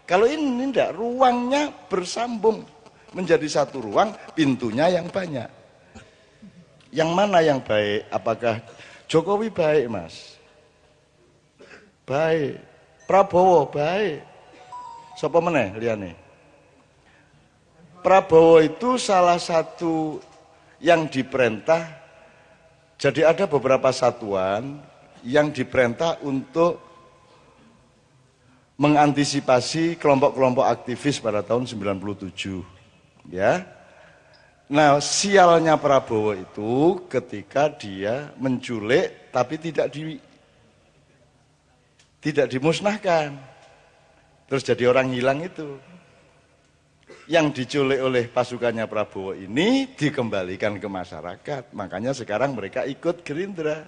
Kalau ini enggak, ruangnya bersambung menjadi satu ruang, pintunya yang banyak. Yang mana yang baik? Apakah Jokowi baik, Mas? Baik. Prabowo baik. Sapa meneh liyane? Prabowo itu salah satu yang diperintah. Jadi ada beberapa satuan yang diperintah untuk mengantisipasi kelompok-kelompok aktivis pada tahun 97. Ya. Nah, sialnya Prabowo itu ketika dia menculik tapi tidak dimusnahkan. Terus jadi orang hilang itu. Yang diculik oleh pasukannya Prabowo ini dikembalikan ke masyarakat. Makanya sekarang mereka ikut Gerindra.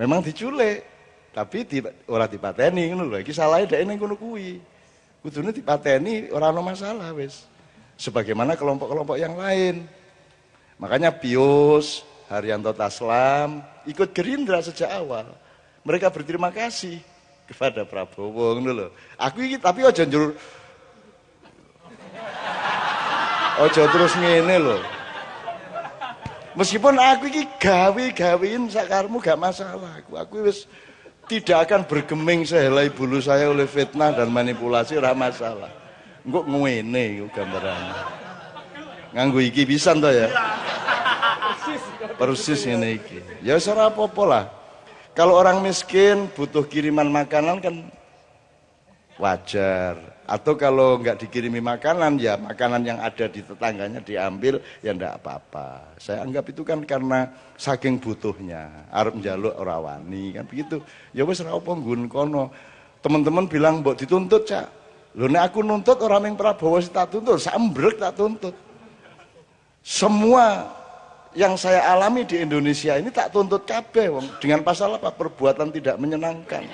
Memang diculik. Tapi ora dipateni ngono lho. Iki salahe dhek ning ngono kuwi. Kudune dipateni ora ana masalah wis. Sebagaimana kelompok-kelompok yang lain. Makanya Pius, Haryanto Taslam ikut Gerindra sejak awal. Mereka berterima kasih kepada Prabowo ngono lho. Aku iki tapi aja njur aja terus ngene lho. Meskipun aku iki gawe-gawein sakarmu gak masalah. Aku wis tidak akan bergeming sehelai bulu saya oleh fitnah dan manipulasi, ora masalah. Engko ngene iku gambarannya. Nganggo iki pisan to ya. Persis ngene iki. Ya wis ora apa-apa lah. Kalau orang miskin butuh kiriman makanan kan wajar. Atau kalau nggak dikirimi makanan, ya makanan yang ada di tetangganya diambil, ya enggak apa-apa. Saya anggap itu kan karena saking butuhnya, arep njaluk ora wani, kan begitu. Ya wis ora apa nggon kono. Teman-teman bilang mbok dituntut, Cak. Lho nek aku nuntut orang yang Prabowo sih tak tuntut, sambrek tak tuntut. Semua yang saya alami di Indonesia ini tak tuntut kabeh wong dengan pasal apa? Perbuatan tidak menyenangkan.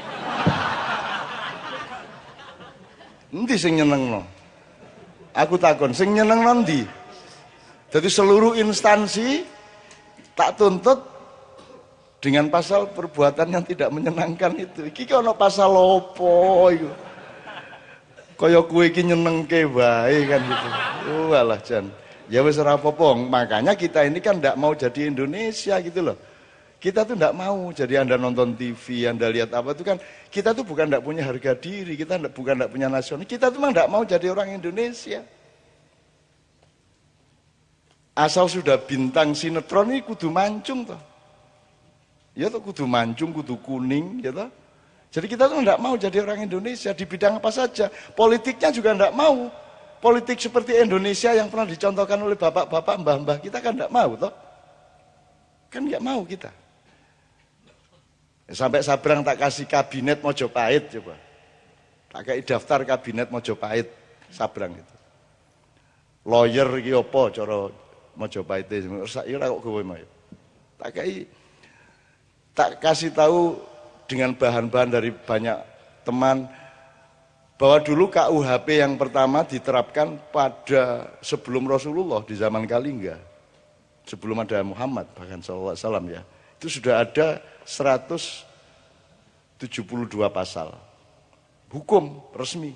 Endi sing nyenengno? Aku takon, sing nyenengno ndi? Jadi seluruh instansi tak tuntut dengan pasal perbuatan yang tidak menyenangkan itu. Iki ono pasal opo iku? Kaya kowe iki nyenengke wae kan gitu. Walah Jan. Ya wis ora apa-apa. Makanya kita ini kan ndak mau jadi Indonesia gitu loh. Kita tuh ndak mau jadi Anda nonton TV, Anda lihat apa itu kan kita tuh bukan ndak punya harga diri, kita bukan ndak punya nasional, kita tuh memang ndak mau jadi orang Indonesia. Asal sudah bintang sinetron ini kudu mancung toh. Ya toh kudu mancung, kudu kuning, ya toh. Jadi kita tuh ndak mau jadi orang Indonesia di bidang apa saja. Politiknya juga ndak mau. Politik seperti Indonesia yang pernah dicontohkan oleh bapak-bapak, mbah-mbah kita kan ndak mau toh. Kan nggak mau kita. Sampai Sabrang tak kasih kabinet Mojopahit coba. Tak kasih daftar kabinet Mojopahit Sabrang itu. Lawyer iki apa cara Mojopahit itu. Iya kok kowe mau. Tak kasih tahu dengan bahan-bahan dari banyak teman bahwa dulu KUHP yang pertama diterapkan pada sebelum Rasulullah di zaman Kalingga. Sebelum ada Muhammad bahkan sallallahu alaihi wasallam ya. Itu sudah ada 172 pasal hukum resmi.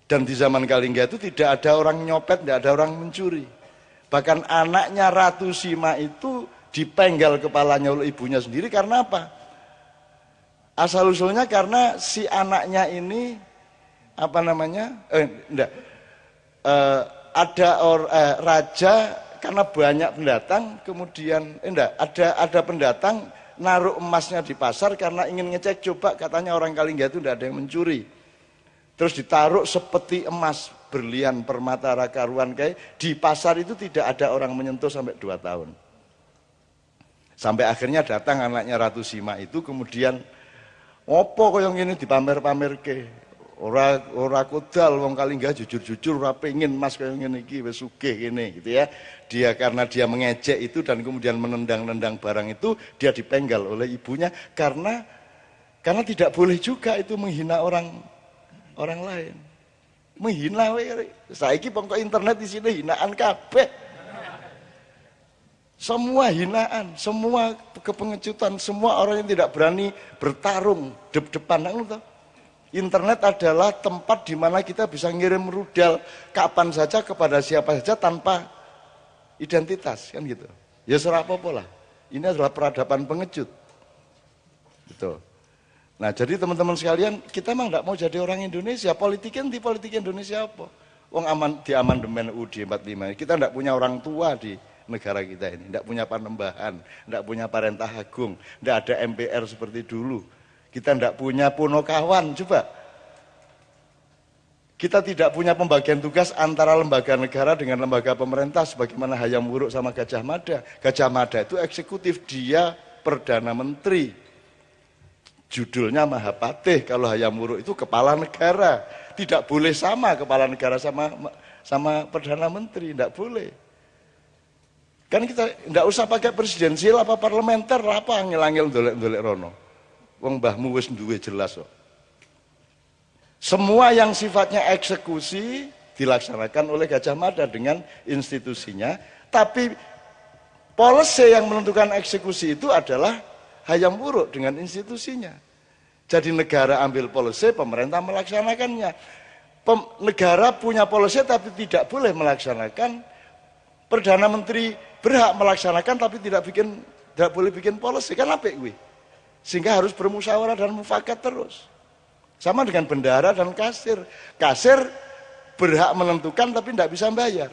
Dan di zaman Kalingga itu tidak ada orang nyopet, tidak ada orang mencuri. Bahkan anaknya Ratu Sima itu dipenggal kepalanya oleh ibunya sendiri karena apa? Asal-usulnya karena si anaknya ini apa namanya? Raja karena banyak pendatang, kemudian ada pendatang naruh emasnya di pasar karena ingin ngecek coba katanya orang Kalingga itu tidak ada yang mencuri. Terus ditaruh sepeti emas, berlian, permata, rakaruan kayak di pasar itu tidak ada orang menyentuh sampai 2 tahun. Sampai akhirnya datang anaknya Ratu Sima itu kemudian opo kaya ngene dipamer-pamer ke. Ora kodal wong Kalingga jujur-jujur ora pengin emas kaya ngene iki wis sugih kene gitu ya. Dia karena dia mengejek itu dan kemudian menendang-nendang barang itu, dia dipenggal oleh ibunya karena tidak boleh juga itu menghina orang lain. Menghina wae. Saiki pokok internet di sini hinaan kabeh. Semua hinaan, semua kepengecutan, semua orang yang tidak berani bertarung depan ngono. Internet adalah tempat di mana kita bisa ngirim rudal kapan saja kepada siapa saja tanpa identitas, kan gitu. Ya serah apa-apa lah. Ini adalah peradaban pengejut. Betul. Nah, jadi teman-teman sekalian, kita memang tidak mau jadi orang Indonesia. Politiknya di politik Indonesia apa? Wong di amandemen UUD 45, kita tidak punya orang tua di negara kita ini, tidak punya panembahan, tidak punya parentah agung, tidak ada MPR seperti dulu. Kita tidak punya punokawan, coba. Kita tidak punya pembagian tugas antara lembaga negara dengan lembaga pemerintah sebagaimana Hayam Wuruk sama Gajah Mada. Gajah Mada itu eksekutif, dia Perdana Menteri. Judulnya Mahapatih, kalau Hayam Wuruk itu kepala negara. Tidak boleh sama kepala negara sama Perdana Menteri, tidak boleh. Kan kita tidak usah pakai presidensial apa parlementer, apa angel-angel ndolek-ndolek rono. Wong mbahmu wis duwe jelas kok. Semua yang sifatnya eksekusi dilaksanakan oleh Gajah Mada dengan institusinya, tapi policy yang menentukan eksekusi itu adalah Hayam Wuruk dengan institusinya. Jadi negara ambil policy, pemerintah melaksanakannya. Negara punya policy tapi tidak boleh melaksanakan. Perdana Menteri berhak melaksanakan tapi tidak boleh bikin policy, kan apik kuwi. Sehingga harus bermusyawarah dan mufakat terus. Sama dengan bendahara dan kasir. Kasir berhak menentukan tapi tidak bisa bayar.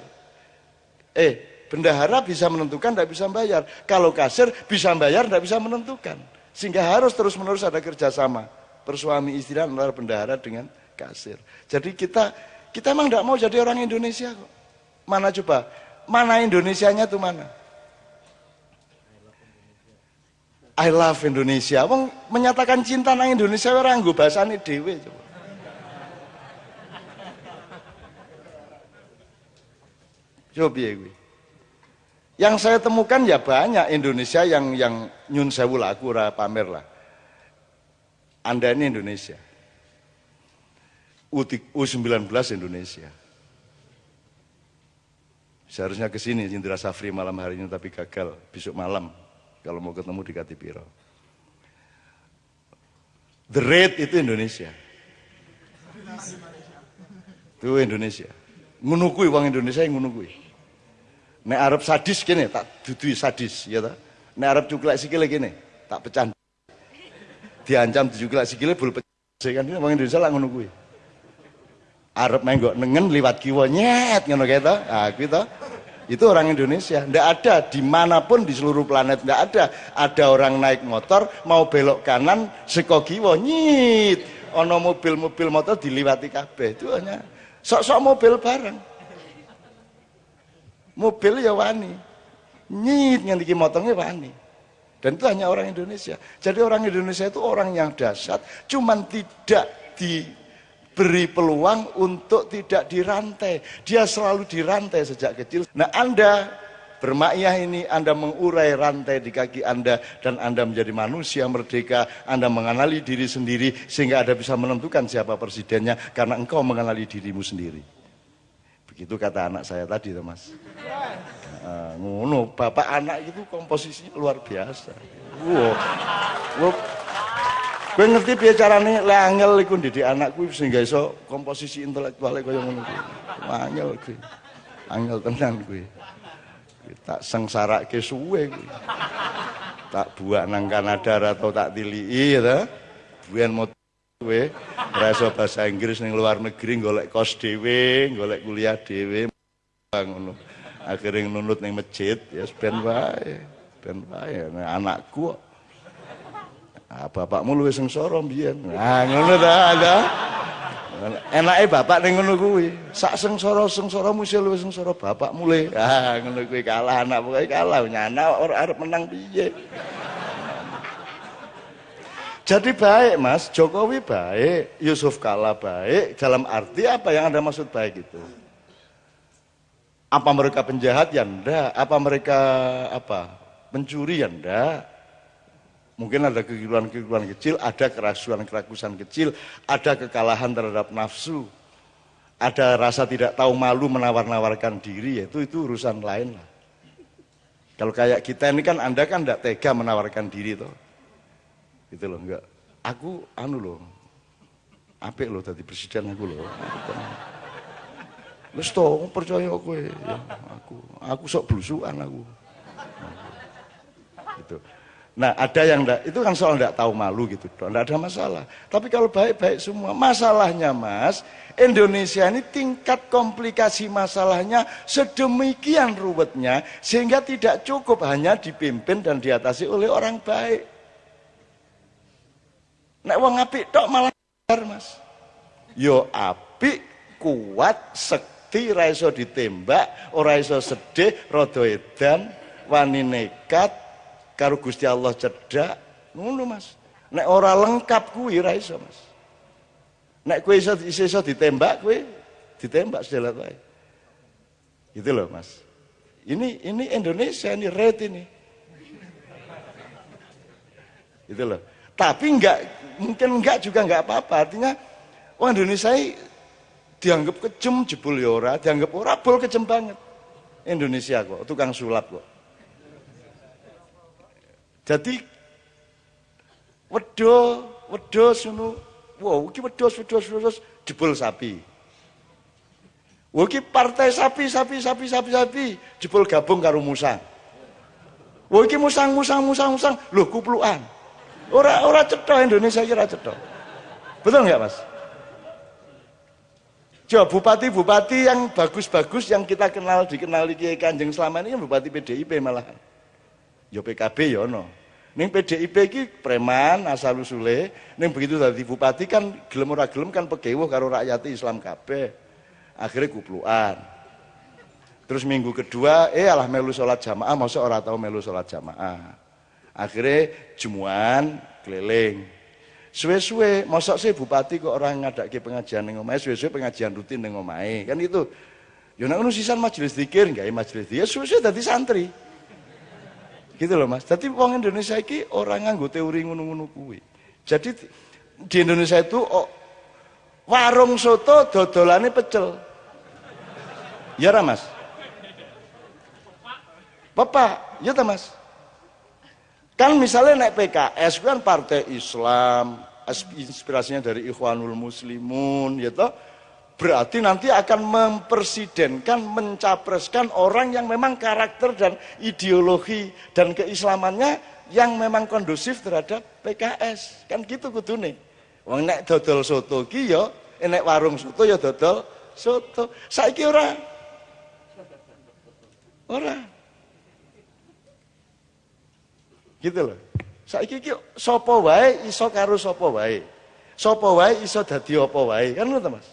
Bendahara bisa menentukan tidak bisa bayar. Kalau kasir bisa bayar tidak bisa menentukan. Sehingga harus terus-menerus ada kerjasama bersuami istri antara bendahara dengan kasir. Jadi kita emang tidak mau jadi orang Indonesia kok. Mana coba? Mana Indonesianya tuh mana? I love Indonesia. Wong menyatakan cinta nang Indonesia ora nggo basane dhewe coba. Coba piye kuwi? Yang saya temukan ya banyak Indonesia yang nyun sewu lah, aku ora pamer lah. Anda ini Indonesia. U19 Indonesia. Seharusnya ke sini Indra Safri malam hari ini tapi gagal besok malam. Kalau mau ketemu di Katipiro. The Red itu Indonesia. Itu Indonesia. Ngono kuwi wong Indonesia yang ngono kuwi. Nek arep sadis kene tak dudui sadis, ya ta. Nek arep cuklek sikile kene, tak pecah. Diancam dicuklek sikile bul pecah kan wong Indonesia lak ngono kuwi. Arep menggok nengen liwat kiwa nyet ngono kae ta. Ah kuwi ta. Itu orang Indonesia. Ndak ada dimanapun di seluruh planet, ndak ada. Ada orang naik motor mau belok kanan seko kiwa nyit. Ono mobil-mobil motor diliwati kabeh. Itu hanya sok-sok mobil bareng. Mobil ya wani. Nyit nganti ki motongnya wani. Dan itu hanya orang Indonesia. Jadi orang Indonesia itu orang yang dahsyat, cuman tidak diberi peluang untuk tidak dirantai. Dia selalu dirantai sejak kecil. Nah, Anda bermakyah ini, Anda mengurai rantai di kaki Anda dan Anda menjadi manusia merdeka. Anda mengenali diri sendiri sehingga Anda bisa menentukan siapa presidennya karena engkau mengenali dirimu sendiri. Begitu kata anak saya tadi, Mas. Ngono, bapak anak itu komposisinya luar biasa. Wow. Gue ngerti piye carane lek angel iku ndidik anakku sehingga iso komposisi intelektuale kaya ngono kuwi. Angel kuwi. Angel tenan kuwi. Tak sengsarake suwe kuwi. Tak buak nang Kanada atau tak tiliki ya. Buan mau kowe ora iso bahasa Inggris ning luar negeri golek kos dhewe, golek kuliah dhewe ngono. Akhire nunut ning masjid ya ben wae. Ben wae anakku kok. Ah, bapakmu luwih sengsara mbiyen. Nah, ngono ta, ada. Enake bapak ning ngono kuwi. Sak sengsara mesti luwih sengsara bapakmu le. Ah, ngono kuwi kalah anak pokoke kalah. Nyana ora arep menang piye. Jadi baik, Mas, Jokowi baik, Yusuf Kala baik, dalam arti apa yang Anda maksud baik itu? Apa mereka penjahat? Ya enggak. Apa mereka pencuri? Ya enggak. Mungkin ada kekeliruan-kekeliruan kecil, ada keragusan-keragusan kecil, ada kekalahan terhadap nafsu, ada rasa tidak tahu malu menawar-nawarkan diri, itu urusan lain lah. Kalau kayak kita ini kan, Anda kan tidak tega menawarkan diri toh. Gitu loh, enggak. Aku loh. apik lho dadi presiden aku lho. Wis to percaya kowe ya, aku sok blusukan aku. Gitu. Nah, ada yang itu kan soal enggak tahu malu gitu, enggak ada masalah. Tapi kalau baik-baik semua, masalahnya Mas, Indonesia ini tingkat komplikasi masalahnya sedemikian ruwetnya sehingga tidak cukup hanya dipimpin dan diatasi oleh orang baik. Nek wong apik tok malah Mas. Yo apik, kuat, sekti, ra iso ditembak, ora iso sedih, rada edan, wani nekat, karo Gusti Allah cedak, ngono Mas. Nek ora lengkap kuwi ra iso Mas. Nek kowe iso ditembak, kowe ditembak sedelat wae. Gitu loh Mas. Ini Indonesia, ini red ini. Gitu loh. Tapi mungkin juga enggak apa-apa. Artinya orang Indonesia dianggap kejem jebul ya ora, dianggap ora bol kejem banget. Indonesia kok, tukang sulap kok. Jadi wedhus ngono. Wow, iki wedhus jebol sapi. Wah, iki partai sapi jebol gabung karo musang. Wah, iki musang. Lho kuplukan. Ora cetha Indonesia iki ora cetha. Betul enggak, Mas? Coba bupati-bupati yang bagus-bagus yang kita dikenali Kiai Kanjeng selama ini kan bupati PDIP malahan. Ya PKB ya ono. Ning PDIP iki preman asal usule, ning begitu dadi bupati kan gelem ora gelem kan pegewuh karo rakyat Islam kabeh. Akhirnya kuplukan. Terus minggu kedua alah melu salat jamaah, masa ora tau melu salat jamaah. Akhirnya jumuan keliling. Suwe-suwe mosok sih bupati kok orang ngadake pengajian ning omahe, suwe-suwe pengajian rutin ning omahe. Kan itu. Ya nek ngono sisan majelis zikir, gawe majelis zikir, suwe-suwe dadi santri. Gitu loh Mas. Jadi wong Indonesia iki orang nganggo teori ngono-ngono kuwi. Jadi di Indonesia itu warung soto dodolane pecel. Ya ra Mas? Bapak, ya ta Mas? Kan misalnya naik PKS kan partai Islam, inspirasinya dari Ikhwanul Muslimun, ya toh? Berarti nanti akan mempresidenkan, mencapreskan orang yang memang karakter dan ideologi dan keislamannya yang memang kondusif terhadap PKS. Kan gitu kudune. Wong nek dodol soto ki ya, nek warung soto ya dodol soto. Saiki ora. Gitu loh. Saiki ki sapa wae iso karo sapa wae. Sapa wae iso dadi apa wae. Kan ngono Mas.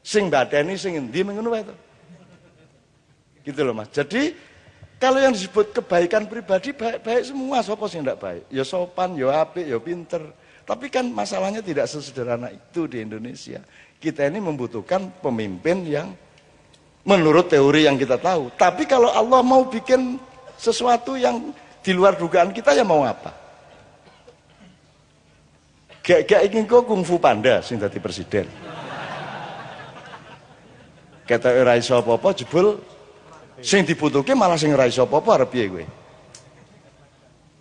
Sing badani sing endi ngono wae to. Gitu loh Mas. Jadi kalau yang disebut kebaikan pribadi baik-baik semua, sapa sing ndak baik? Ya sopan, ya apik, ya pinter. Tapi kan masalahnya tidak sesederhana itu di Indonesia. Kita ini membutuhkan pemimpin yang menurut teori yang kita tahu. Tapi kalau Allah mau bikin sesuatu yang di luar dugaan kita, ya mau apa? Gak ingin kok kungfu panda sing dadi presiden. Kata ora iso apa-apa jebul sing dibutuhke malah sing ora iso apa-apa arep piye kowe.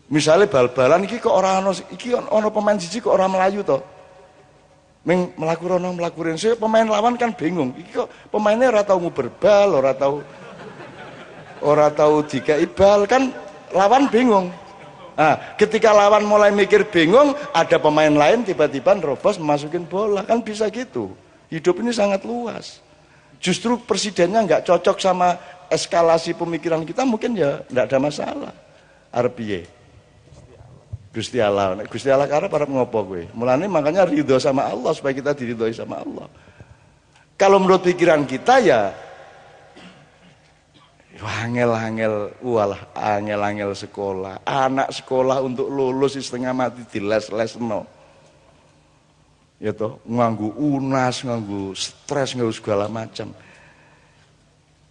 Misale bal-balan iki kok ora ana iki ana pemain siji kok ora melayu to. Ming mlaku rono mlaku rene pemain lawan kan bingung. Iki kok pemainnya ora tau nguber bal, ora tau dikai bal kan lawan bingung. Nah, ketika lawan mulai mikir bingung, ada pemain lain tiba-tiba nerobos memasukin bola. Kan bisa gitu. Hidup ini sangat luas. Justru presidennya nggak cocok sama eskalasi pemikiran kita, mungkin ya nggak ada masalah. Arep piye? Gusti Allah. Gusti Allah karep arep ngopo kowe? Mulane makanya ridho sama Allah supaya kita diridhoi sama Allah. Kalau menurut pikiran kita ya angel sekolah. Anak sekolah untuk lulus setengah mati diles-lesno. Ya toh, nganggu unas, nganggu stres, nganggu segala macam.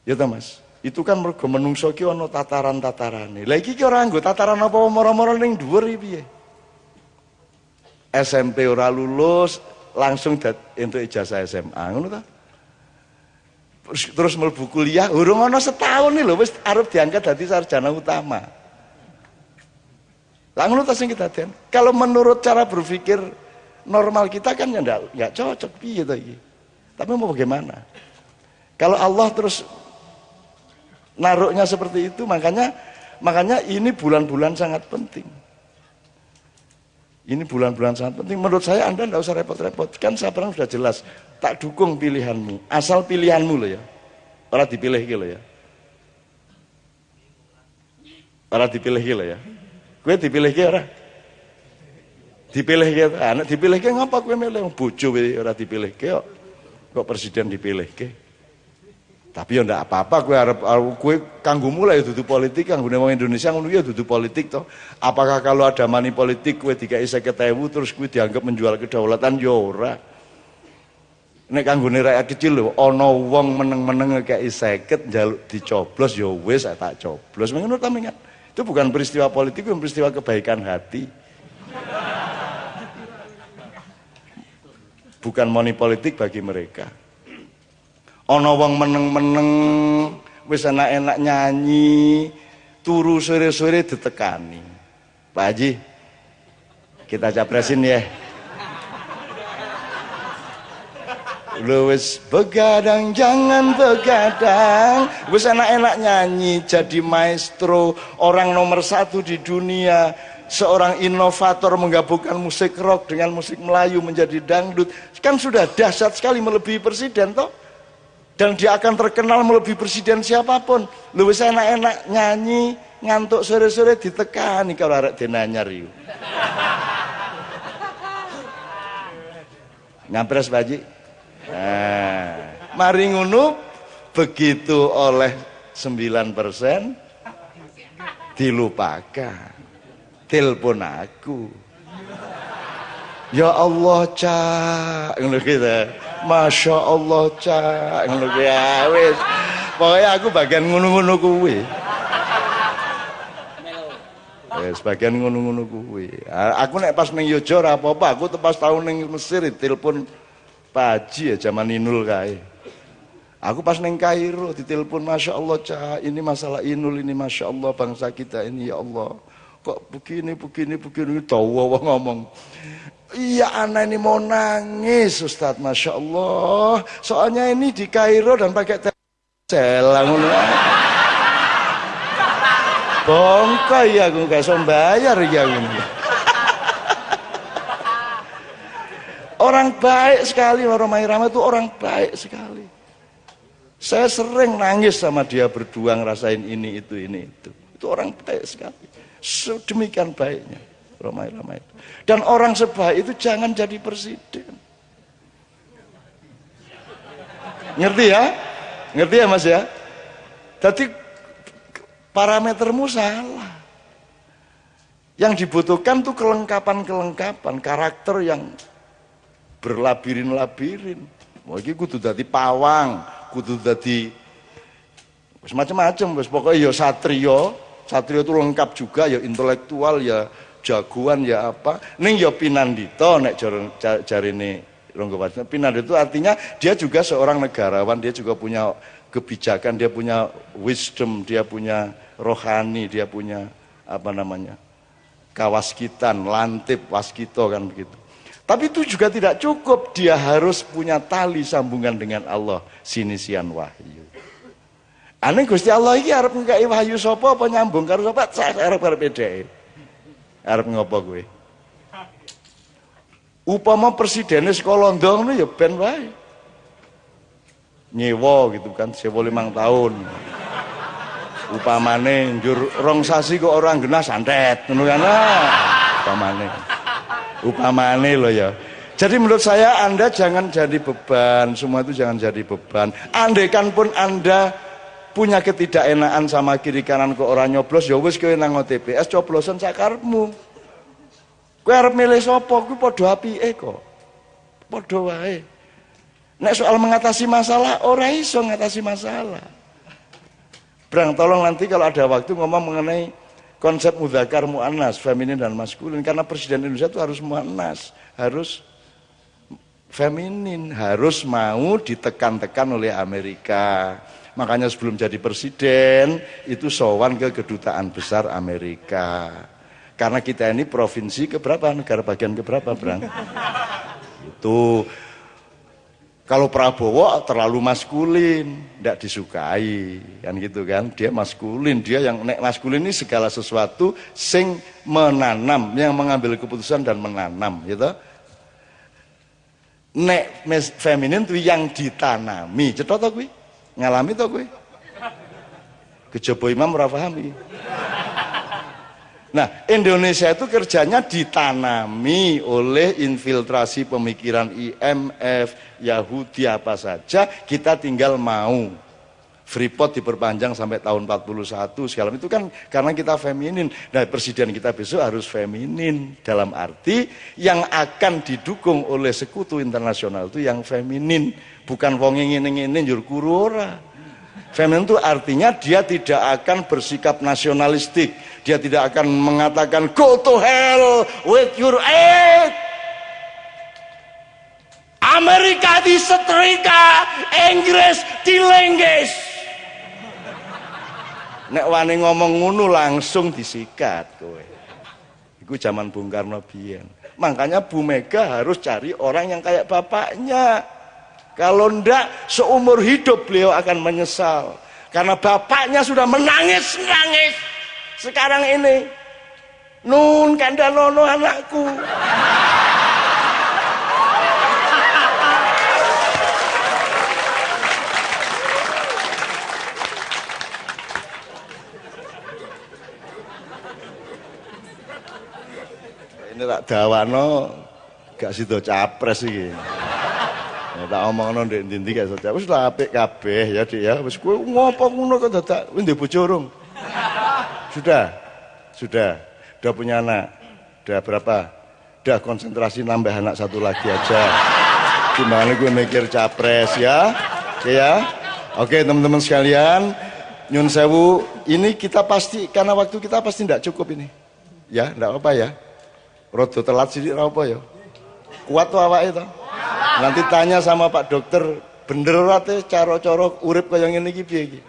Ya toh Mas, itu kan mergo menungso ki ana tataran-tatarane. Lah iki ki ora nggo tataran apa moro-moro ning dhuwur iki piye? SMP ora lulus, langsung entuk ijazah SMA, ngono ta? Terus mlebu kuliah, urung ana setahun nih lho wis arep diangkat dadi sarjana utama. Lah ngono ta sing kedadean. Kalau menurut cara berpikir normal kita kan ya enggak cocok gitu. Tapi mau bagaimana? Kalau Allah terus naruhnya seperti itu, makanya ini bulan-bulan sangat penting. Ini bulan-bulan sangat penting. Menurut saya Anda enggak usah repot-repot. Kan saya pernah sudah jelas, tak dukung pilihanmu. Asal pilihanmu loh ya. Ora dipilih gitu loh ya. Ora dipilih gitu loh ya. Kowe dipilih ki ora? Dipilih ki, anak dipilih ki ngapa kowe milih bojo ora dipilih ki kok presiden dipilih ki. Tapi ya ndak apa-apa kowe kanggo mulai dudu politik, kanggo wong Indonesia ngono ya dudu politik toh. Apakah kalau ada money politik kowe dikai 50.000 terus kowe dianggap menjual kedaulatan ya ora. Nek kanggone rakyat kecil lho ana wong meneng-meneng ngekeki 50 njaluk dicoblos ya wis tak coblos. Ngono ta mengat. Itu bukan peristiwa politik, itu peristiwa kebaikan hati. Bukan money politik bagi mereka. Ana wong meneng-meneng wis enak-enak nyanyi, turu sore-sore ditekani. Pak Haji, kita capresin ya. Lu wis begadang jangan begadang, wis enak-enak nyanyi jadi maestro, orang nomor 1 di dunia, seorang inovator menggabungkan musik rock dengan musik Melayu menjadi dangdut, kan sudah dahsyat sekali melebihi presiden toh. Dan dia akan terkenal melebihi presiden siapapun. Lu wis enak-enak nyanyi, ngantuk sore-sore ditekani kalau arek denanyar iku. Ngampres Pak Haji. Nah, mari ngono begitu oleh 9% dilupakan. Telepon aku. Ya Allah, Cak, ngono gitu. Masya Allah, Cak, ngono ya wis. Pokoknya aku bagian ngono-ngono kuwi. Wis bagian ngono-ngono kuwi. Aku nek pas ning Yojo ora apa-apa, aku pas tahun ning Mesir telepon Pak Haji ya zaman Inul kae. Aku pas neng Kairo ditelepon, Masya Allah Cak, ini masalah Inul ini, Masya Allah bangsa kita ini ya Allah. Kok begini tahu wong ngomong. Iya anak ini mau nangis Ustadz, Masya Allah. Soalnya ini di Kairo dan pakai selang. Bongkok ya aku gak bisa bayar ya aku. Orang baik sekali, Romai Rama itu orang baik sekali. Saya sering nangis sama dia berdua ngerasain ini itu. Itu orang baik sekali. Sedemikian baiknya Romai Rama itu. Dan orang sebaik itu jangan jadi presiden. Ngerti ya? Ngerti ya Mas ya? Jadi parametermu salah. Yang dibutuhkan tuh kelengkapan karakter yang berlabirin-labirin. Mau iki kudu dadi pawang, kudu dadi wis macam-macam wis pokoke ya satria itu lengkap juga ya intelektual ya jagoan ya apa. Ning ya pinandita nek jarine Ronggo Wacana. Pinandita itu artinya dia juga seorang negarawan, dia juga punya kebijakan, dia punya wisdom, dia punya rohani, dia punya apa namanya? Kawaskitan, lantip, waskito kan begitu. Tapi itu juga tidak cukup, dia harus punya tali sambungan dengan Allah, sinisian wahyu. Aneh Gusti Allah iki arep ngkai wahyu sapa apa nyambung karo sapa? Saya arep dhek. Arep ngopo kowe? Upama presidene saka Londo ngono ya ben wae. Nyewa gitu kan, sewa 5 tahun. Upamane njur 2 sasi kok ora genah santet ngono kan. Upamane loh ya. Jadi menurut saya Anda jangan jadi beban, semua itu jangan jadi beban. Andaikan pun Anda punya ketidakenaan sama kiri kanan kok orang nyoblos, ya wis kowe nang TPS coblosan sakarepmu. Kowe arep milih sapa kuwi padha apike kok. Padha wae. Nek soal mengatasi masalah, ora iso ngatasi masalah. Brang, tolong nanti kalau ada waktu ngomong mengenai konsep mudzakkar muannas, feminin dan maskulin, karena presiden Indonesia itu harus muannas, harus feminin, harus mau ditekan-tekan oleh Amerika. Makanya sebelum jadi presiden itu sowan ke kedutaan besar Amerika. Karena kita ini provinsi keberapa, negara bagian keberapa, Brang? itu. Kalau Prabowo terlalu maskulin, tidak disukai, kan gitu kan? Dia maskulin, dia yang nek maskulin ini segala sesuatu sing menanam, yang mengambil keputusan dan menanam, gitu. Nek feminin itu yang ditanami, cetok to kuwi? Ngalami to kuwi? Kejaba imam ora paham iki. Nah, Indonesia itu kerjanya ditanami oleh infiltrasi pemikiran IMF, Yahudi apa saja, kita tinggal mau. Freeport diperpanjang sampai tahun 41 segala itu kan karena kita feminin. Nah, presiden kita besok harus feminin dalam arti yang akan didukung oleh sekutu internasional itu yang feminin, bukan wong ngene-ngene njur kuru ora. Feminin itu artinya dia tidak akan bersikap nasionalistik, dia tidak akan mengatakan go to hell with your aid. Amerika disetrika, Inggris dilengges. Nek wani ngomong ngono langsung disikat kowe. Iku zaman Bung Karno biyen. Makanya Bu Mega harus cari orang yang kayak bapaknya. Kalau ndak seumur hidup beliau akan menyesal. Karena bapaknya sudah menangis-nangis. Sekarang ini Nun kandhanono anakku. Ini tak dawano gak sido capres iki. Ya, tak omongno ndek ndi-ndi gak saja. Wis lah apik kabeh ya, Dik ya. Wis kowe ngopo ngono kok dadak kowe ndek bojo urung? Sudah. Sudah punya anak. Udah berapa? Udah konsentrasi nambah anak satu lagi aja. Gimana gue mikir capres ya? Oke ya. Oke, teman-teman sekalian, nyun sewu, ini kita pasti karena waktu kita pasti tidak cukup ini. Ya, enggak apa ya. Rodo telat sithik ora apa ya. Kuat to awake to? Nanti tanya sama Pak Dokter, bener ora teh cara-cara urip kaya ngene iki piye iki?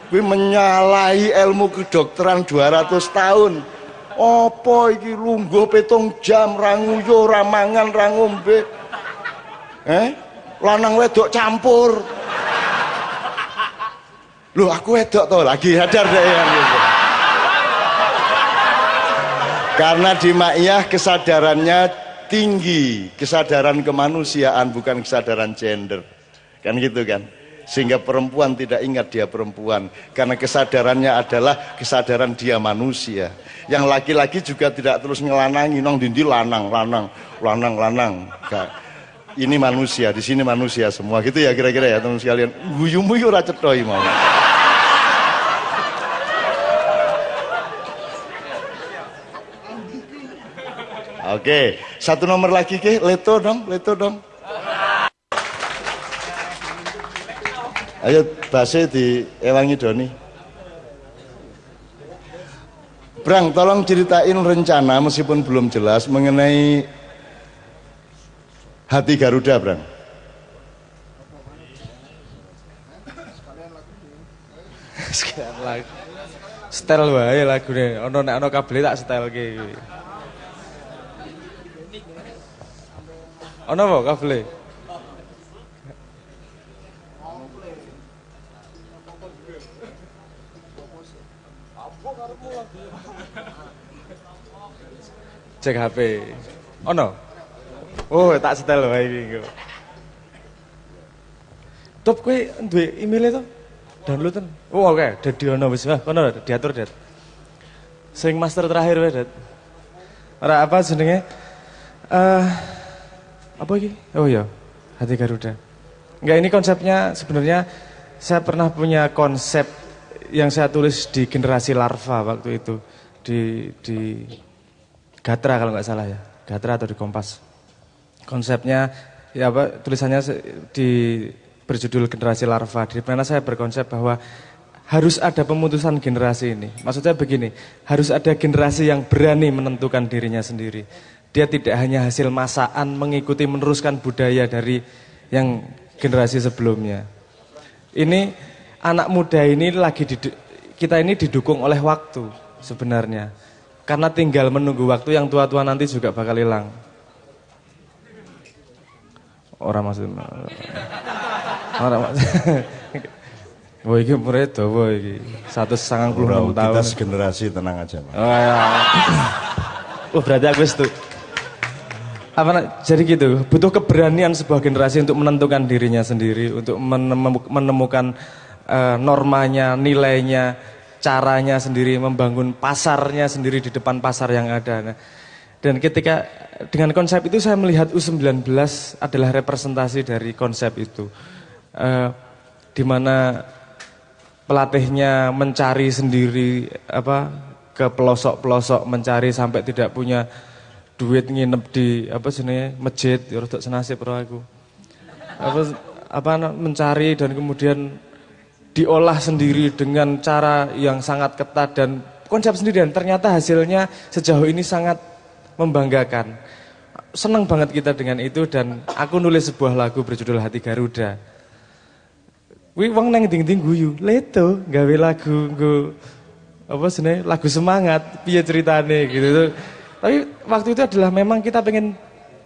Kuwi menyalahi ilmu kedokteran 200 tahun. Apa iki lungguh 7 jam ra nguyu, ra mangan, ra ngombe. Lanang wedok campur. Loh, aku wedok to lagi sadar deh yang gitu. Karena di Maiyah kesadarannya tinggi, kesadaran kemanusiaan bukan kesadaran gender, kan gitu kan, sehingga perempuan tidak ingat dia perempuan karena kesadarannya adalah kesadaran dia manusia. Yang laki-laki juga tidak terus ngelanangi nong dindi lanang. Ini manusia, di sini manusia semua gitu ya kira-kira ya teman sekalian. Guyu-guyu ora cetha mau. Oke, satu nomor lagi ke, Leto dong. Ayo base diewangi Doni. Brang, tolong ceritain rencana meskipun belum jelas mengenai Hati Garuda, Brang. Sekian lagu. Setel wae lagune. Ono kabel tak setelke iki. Ono apa kabel? Cek HP. Ono? Oh, tak setel wae iki. Top kowe duwe email to? Downloadan. Oh, oke, dadi ono wis. Kono diatur, Det. Sing master terakhir wae, Det. Ora apa jenenge? Apa iki? Oh iya, Hati Garuda. Enggak, ini konsepnya sebenarnya saya pernah punya konsep yang saya tulis di Generasi Larva waktu itu di Gatra kalau nggak salah ya, Gatra atau di Kompas. Konsepnya ya apa? Tulisannya berjudul Generasi Larva. Di mana saya berkonsep bahwa harus ada pemutusan generasi ini. Maksudnya begini, harus ada generasi yang berani menentukan dirinya sendiri. Dia tidak hanya hasil masakan mengikuti meneruskan budaya dari yang generasi sebelumnya. Ini anak muda ini kita ini didukung oleh waktu sebenarnya. Karena tinggal menunggu waktu yang tua-tua nanti juga bakal hilang. Orang maksud. Orang maksud. Wah iki umure dawa iki. 196 tahun. Kita segenerasi, tenang aja. Oh ya. Berarti aku setuju. Jadi gitu, butuh keberanian sebuah generasi untuk menentukan dirinya sendiri, untuk menemukan normanya, nilainya, caranya sendiri, membangun pasarnya sendiri di depan pasar yang ada. Nah, dan ketika dengan konsep itu saya melihat U19 adalah representasi dari konsep itu, di mana pelatihnya mencari sendiri ke pelosok-pelosok, mencari sampai tidak punya duit nginep di masjid, rodok senasib aku. Mencari dan kemudian diolah sendiri dengan cara yang sangat ketat dan konsep sendiri, dan ternyata hasilnya sejauh ini sangat membanggakan. Senang banget kita dengan itu, dan aku nulis sebuah lagu berjudul Hati Garuda. Wong nang ding-ding guyu, leto gawe lagu lagu semangat, piye ceritane gitu. Tapi waktu itu adalah memang kita pengen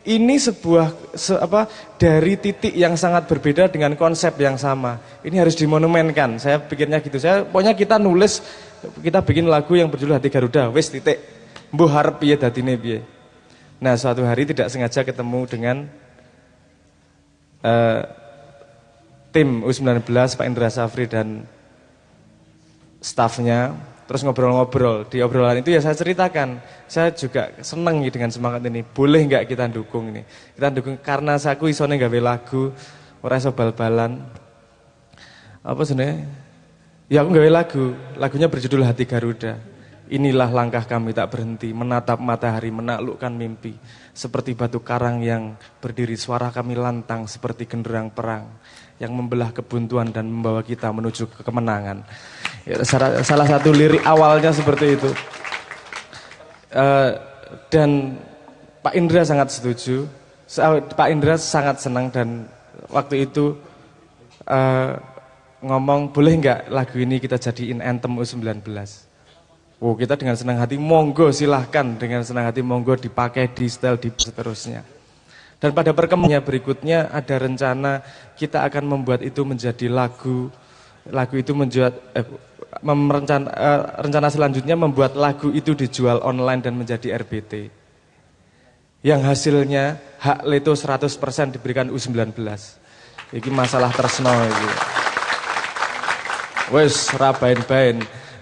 ini sebuah dari titik yang sangat berbeda dengan konsep yang sama. Ini harus dimonumenkan. Saya pikirnya gitu. Pokoknya kita nulis, kita bikin lagu yang berjudul Hati Garuda. Wis titik. Mbuh harep piye dadine piye. Nah, suatu hari tidak sengaja ketemu dengan tim U19 Pak Indra Safri dan stafnya. Terus ngobrol-ngobrol, di obrolan itu ya saya ceritakan, saya juga seneng dengan semangat ini, boleh nggak kita dukung ini? Kita dukung karena aku isone gawe lagu, ora iso bal-balan. Ya aku gawe lagunya berjudul Hati Garuda. Inilah langkah kami tak berhenti, menatap matahari, menaklukkan mimpi. Seperti batu karang yang berdiri, suara kami lantang seperti genderang perang yang membelah kebuntuan dan membawa kita menuju ke kemenangan. Ya, salah satu lirik awalnya seperti itu. Dan Pak Indra sangat setuju, Pak Indra sangat senang, dan waktu itu ngomong, boleh nggak lagu ini kita jadiin anthem U19. Kita dengan senang hati, monggo silahkan, dengan senang hati monggo dipakai di style di seterusnya. Dan pada perkembangannya berikutnya ada rencana kita akan membuat itu menjadi lagu itu rencana selanjutnya membuat lagu itu dijual online dan menjadi RBT. Yang hasilnya hak Leto 100% diberikan U19. Ini masalah tersno iki. Wes rabain-bain.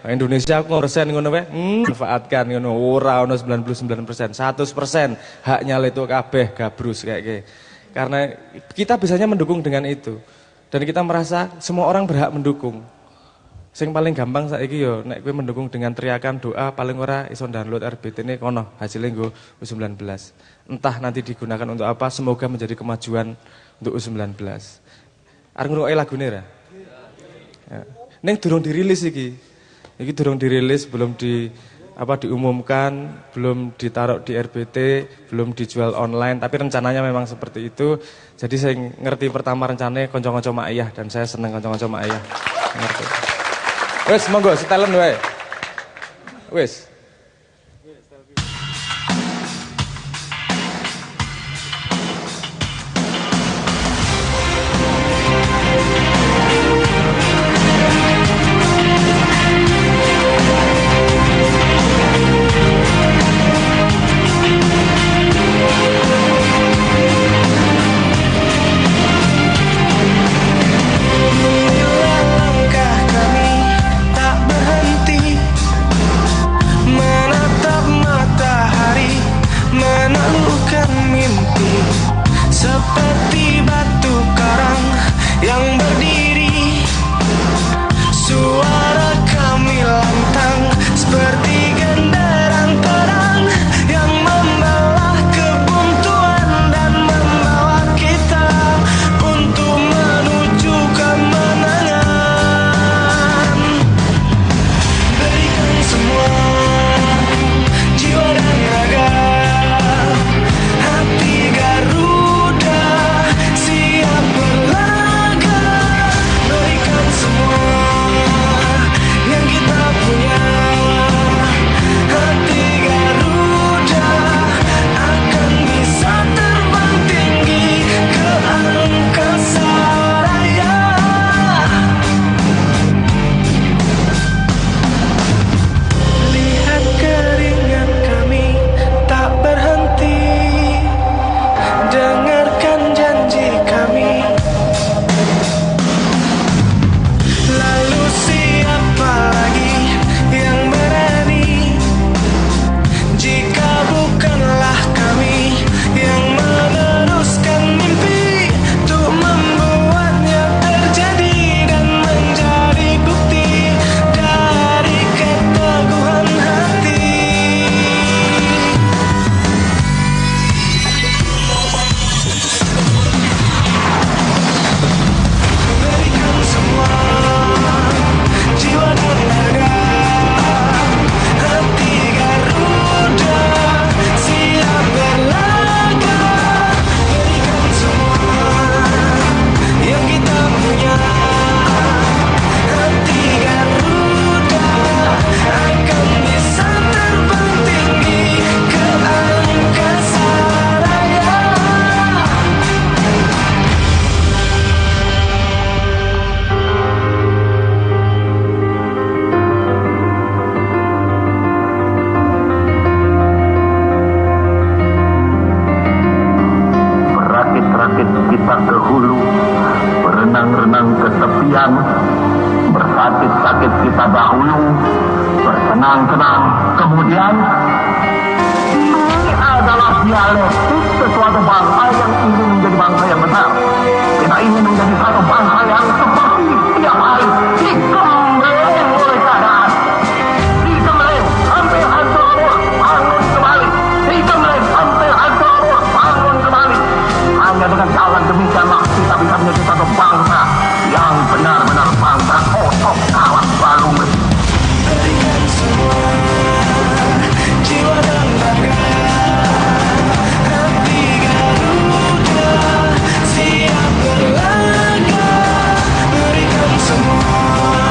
Indonesia aku persen ngono wae, manfaatkan ngono, ora ono 99%, 100% haknya Leto kabeh gabrus kayak gitu. Karena kita bisanya mendukung dengan itu. Dan kita merasa semua orang berhak mendukung. Sing paling gampang saiki yo nek kowe mendukung dengan teriakan doa, paling ora iso download RBT ini kono hasilnya nggo U19. Entah nanti digunakan untuk apa, semoga menjadi kemajuan untuk U19. Arep ngrungokke lagune ra? Ya. Ning durung dirilis iki. Ini durung dirilis, belum diumumkan, belum ditaruh di RBT, belum dijual online, tapi rencananya memang seperti itu. Jadi saya ngerti pertama rencananya konco-konco mak ayah, dan saya seneng konco-konco mak ayah. Ngerti. Wes, monggo setelan wae. Wes. Menatap matahari kemudian bersakit-sakit kita dahulu, bersenang-senang, kemudian ini adalah dialektik sesuatu bangsa yang ingin menjadi bangsa yang besar. Kita ingin menjadi satu bangsa yang seperti tiap hari dikembeleng oleh keadaan, dikembeleng sampai hancur bangun kembali, dikembeleng sampai hancur bangun kembali. Hanya dengan jalan demikianlah kita bisa menjadi satu bangsa yang benar-benar bangsa kokoh kawan balung. Berikan semua jiwa dan raga, hati Garuda siap berlaga. Berikan semua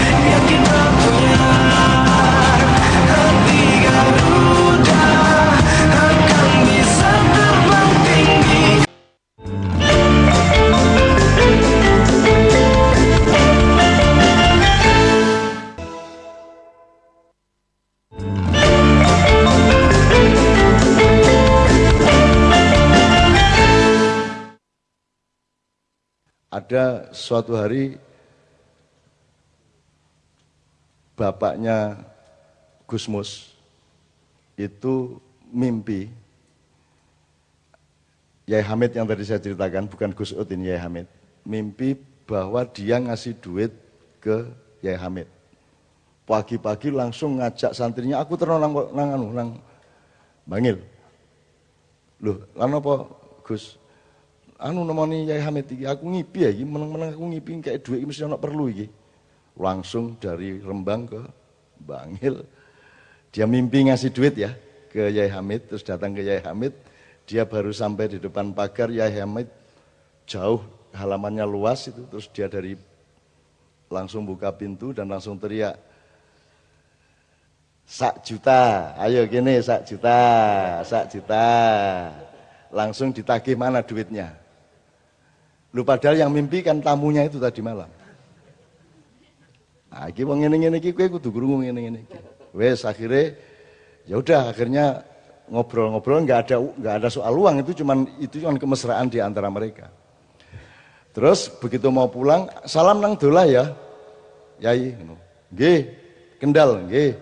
yang kita punya, hati Garuda akan bisa terbang tinggi. Ada suatu hari bapaknya Gusmus itu mimpi, Yai Hamid yang tadi saya ceritakan, bukan Gus Ud ini, Yai Hamid, mimpi bahwa dia ngasih duit ke Yai Hamid. Pagi-pagi langsung ngajak santrinya, aku terus nang Bangil. Loh, lan apa Gus? Anu nemoni Yai Hamid iki, aku ngipi ya iki, meneng-meneng aku ngipi kayak duit iki mesti ana perlu iki. Langsung dari Rembang ke Bangil. Dia mimpi ngasih duit ya ke Yai Hamid, terus datang ke Yai Hamid, dia baru sampai di depan pagar Yai Hamid, jauh halamannya luas itu, terus dia dari langsung buka pintu dan langsung teriak, 1 juta, ayo gini 1 juta, 1 juta. Langsung ditagih mana duitnya. Lu padahal yang mimpi kan tamunya itu tadi malam. Nah, iki wong ngene-ngene iki kowe kudu krungu ngene-ngene iki. Wes akhirnya ya udah akhirnya ngobrol-ngobrol enggak ada soal uang, itu cuman kemesraan di antara mereka. Terus begitu mau pulang, salam nang dolah ya. Yai ngono. Nggih, Kendal, nggih.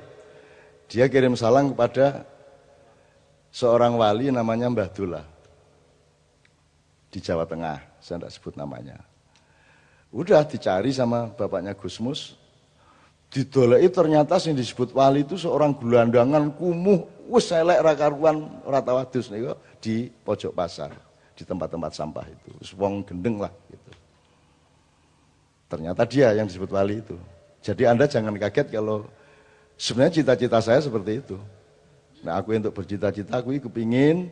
Dia kirim salam kepada seorang wali namanya Mbah Dolah di Jawa Tengah, saya tidak sebut namanya. Udah dicari sama bapaknya Gusmus, didolei ternyata yang disebut wali itu seorang gelandangan kumuh, wis elek ra karuan, ora tawadus niku di pojok pasar, di tempat-tempat sampah itu. Wis wong gendeng lah gitu. Ternyata dia yang disebut wali itu. Jadi Anda jangan kaget kalau sebenarnya cita-cita saya seperti itu. Nah aku untuk bercita-cita, aku kepingin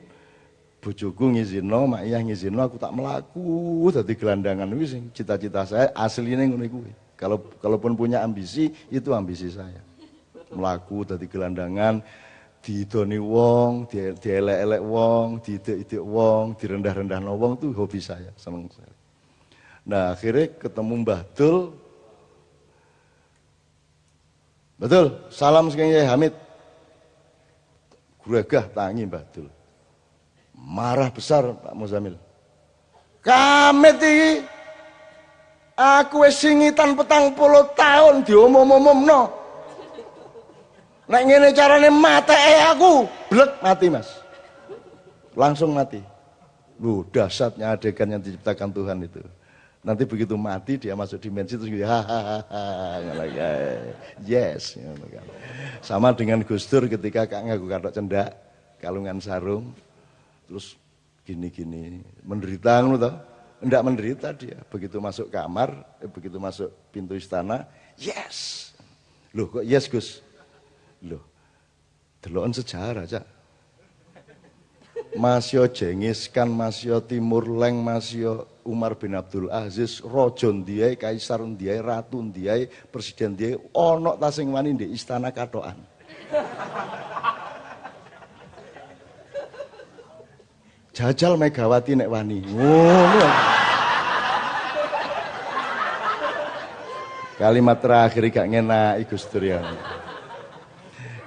bojoku ngizinno, mak iyah ngizinno, aku tak melaku dadi gelandangan wis cita-cita saya asline ngono kuwi. Kalaupun punya ambisi, itu ambisi saya. Melaku dadi gelandangan, didoni wong, dielek-elek wong, diidik-idik wong, direndah-rendahno wong, itu hobi saya, seneng saya. Nah akhirnya ketemu Mbah Dul. Betul, salam sekali Yai Hamid. Gregah tangi Mbah Dul. Marah besar Pak Muzamil. Kamit iki aku wis singitan 40 tahun diomong-omongno. Nek ngene carane mateke aku, blek mati Mas. Langsung mati. Loh, dahsyatnya adegan yang diciptakan Tuhan itu. Nanti begitu mati dia masuk dimensi terus gitu, yes. Sama dengan Gus Dur ketika ngaku kathok cendak, kalungan sarung, terus gini-gini, menderita ngono toh. Enggak menderita dia, begitu masuk kamar, begitu masuk pintu istana, yes. Loh kok yes Gus? Loh, deloken sejarah Cak. Masya Jengis Khan, Masya Timur Leng, Masya Umar bin Abdul Aziz, Raja Ndiaye, Kaisar Ndiaye, Ratu Ndiaye, Presiden Ndiaye, ono ta sing wani ndek istana katokan. Jajal Megawati nek wani. Ngono. Kalimat terakhir gak ngenak Gus Dur ya.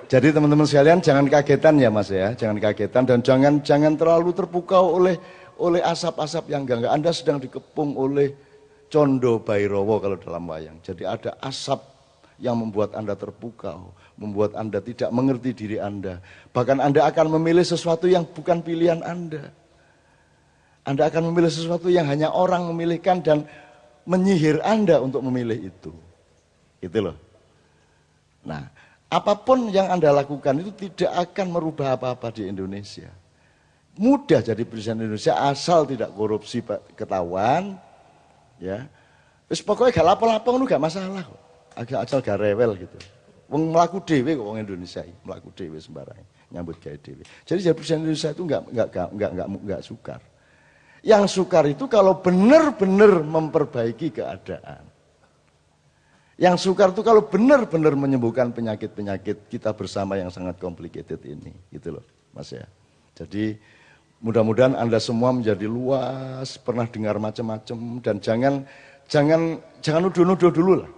Jadi teman-teman sekalian jangan kagetan ya Mas ya, jangan kagetan dan jangan terlalu terpukau oleh asap-asap yang enggak. Anda sedang dikepung oleh Condo Bairowo kalau dalam wayang. Jadi ada asap yang membuat Anda terpukau, membuat Anda tidak mengerti diri Anda. Bahkan Anda akan memilih sesuatu yang bukan pilihan Anda. Anda akan memilih sesuatu yang hanya orang memilihkan dan menyihir Anda untuk memilih itu. Gitu loh. Nah, apapun yang Anda lakukan itu tidak akan merubah apa-apa di Indonesia. Mudah jadi presiden Indonesia asal tidak korupsi ketahuan, ya. Wis pokoknya gak lapo-lapo ngono gak masalah kok. Asal gak rewel gitu. Wong mlaku dhewe kok wong Indonesia iki, mlaku dhewe sembarang, nyambut gawe dhewe. Jadi jadi presiden Indonesia itu enggak sukar. Yang sukar itu kalau benar-benar memperbaiki keadaan. Yang sukar itu kalau benar-benar menyembuhkan penyakit-penyakit kita bersama yang sangat complicated ini, gitu loh, Mas ya. Jadi mudah-mudahan Anda semua menjadi luas, pernah dengar macam-macam dan jangan nuduh-nuduh dulu lah.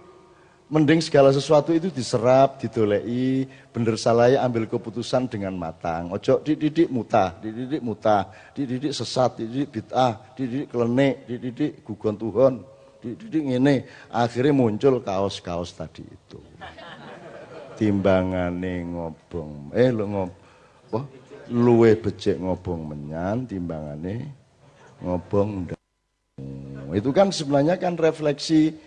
Mending segala sesuatu itu diserap, didolei, bener salahnya ambil keputusan dengan matang. Ojo dididik mutah, dididik sesat, dididik bid'ah, dididik klenik, dididik gugon Tuhan. Dididik ngene, akhirnya muncul kaos-kaos tadi itu. Timbangane ngobong, luwe becik ngobong menyan, timbangane ngobong. Itu kan sebenarnya kan refleksi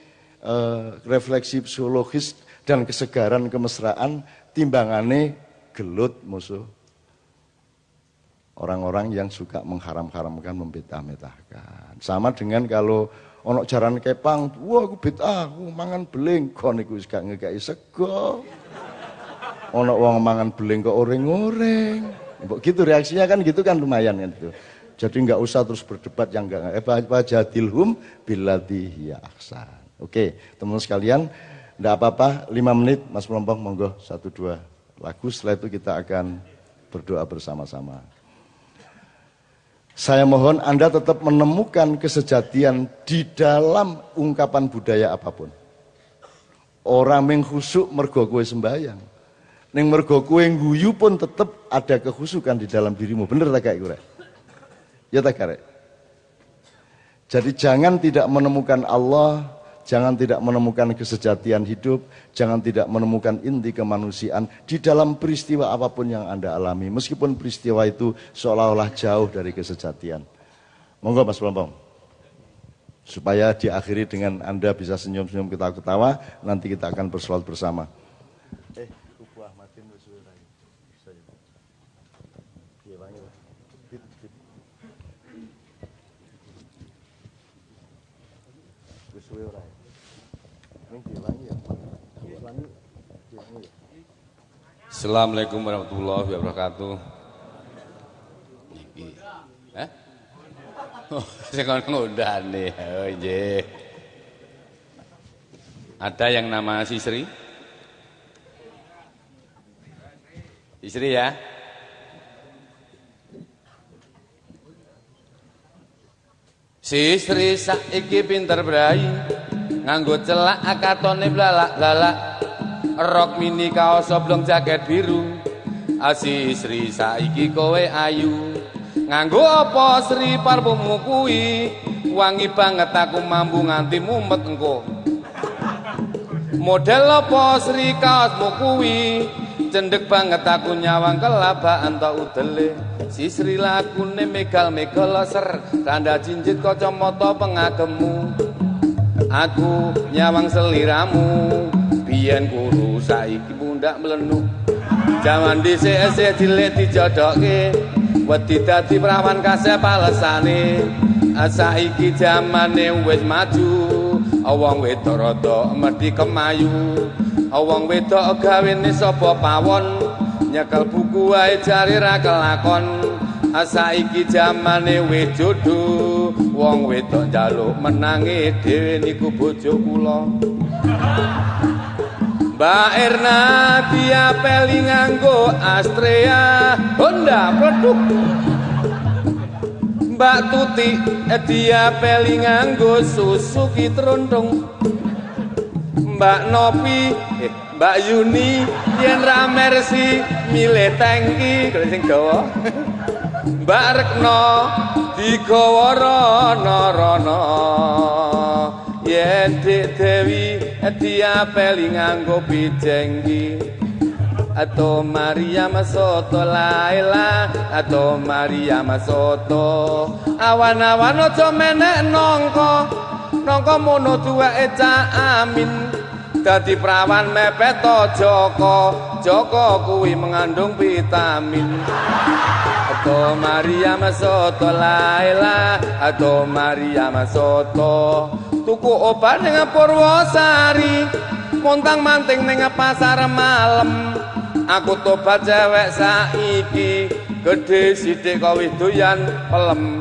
psikologis dan kesegaran kemesraan timbangane gelut musuh. Orang-orang yang suka mengharam-haramkan, membetah-betahkan. Sama dengan kalau ono jaran kepang, wah aku bid'ah, aku mangan beling, kon iku wis gak ngekeki sego. Ono wong mangan beling kok oreng-oreng. Mbok gitu reaksinya kan gitu kan lumayan kan itu. Jadi enggak usah terus berdebat yang enggak wajadilhum billati hiya ahsan. Oke, teman-teman sekalian, enggak apa-apa 5 menit Mas Melompong monggo 1-2 lagu, setelah itu kita akan berdoa bersama-sama. Saya mohon Anda tetap menemukan kesejatian di dalam ungkapan budaya apapun. Orang yang khusuk mergo kowe sembahyang. Ning mergo kowe guyu pun tetap ada kekhusukan di dalam dirimu. Bener tak kayak gue? Ya tak karek. Jadi jangan tidak menemukan Allah, jangan tidak menemukan kesejatian hidup, jangan tidak menemukan inti kemanusiaan di dalam peristiwa apapun yang Anda alami. Meskipun peristiwa itu seolah-olah jauh dari kesejatian. Monggo Mas Melompong. Supaya diakhiri dengan Anda bisa senyum-senyum ketawa-ketawa, nanti kita akan bersolat bersama. Assalamualaikum warahmatullahi wabarakatuh. Saya ngundane. Oh nggih. Ada yang nama Sisri? Sisri ya? Sisri saiki pinter brai, nganggo celak akatone blalak-blalak, rok mini kaos oblong jaket biru. Sisri saiki kowe ayu, nganggo apa Sri parfummu kuwi, wangi banget aku mampu nganti mumet engko. Model apa Sri kaosmu kuwi, cendek banget aku nyawang kelabaan ta udele. Sisri lakune megal-megal ser, tanda cincit kacamata pengagemu. Aku nyawang seliramu, biyen guru saiki pundak mlenuk. Jaman dhisik esih cilik dijodokke, wedi dadi prawan kasep alesane. Saiki jamane wis maju, wong wedok rada mesti kemayu. Wong wedok gawene sapa pawon, nyekel buku wae jare ra kelakon. Saiki jamane wis jodoh, wong wedok njaluk menange dhewe niku bojo kula. Mbak Erna diapeli nganggo Astrea Honda produk. Mbak Tuti diapeli nganggo Suzuki Trondong. Mbak Nopi, Mbak Yuni yen ra Mercy milih tangki kalau sing dawa. Mbak Rekno digawa rono-rono yen Dik Dewi diapeli nganggo bijenggi. Ato Maria Masoto Laila, Ato Maria Masoto. Awan-awan aja menek nongko, nongko mono duweke Cak Amin. Dadi prawan mepet Joko, Joko kuwi mengandung vitamin. Ato Maria Masoto Laila, Ato Maria Masoto. Tuku obat ning Purwosari, montang-manting ning pasar malam. Aku tobat cewek saiki, gedhe sithik kok wis doyan pelem.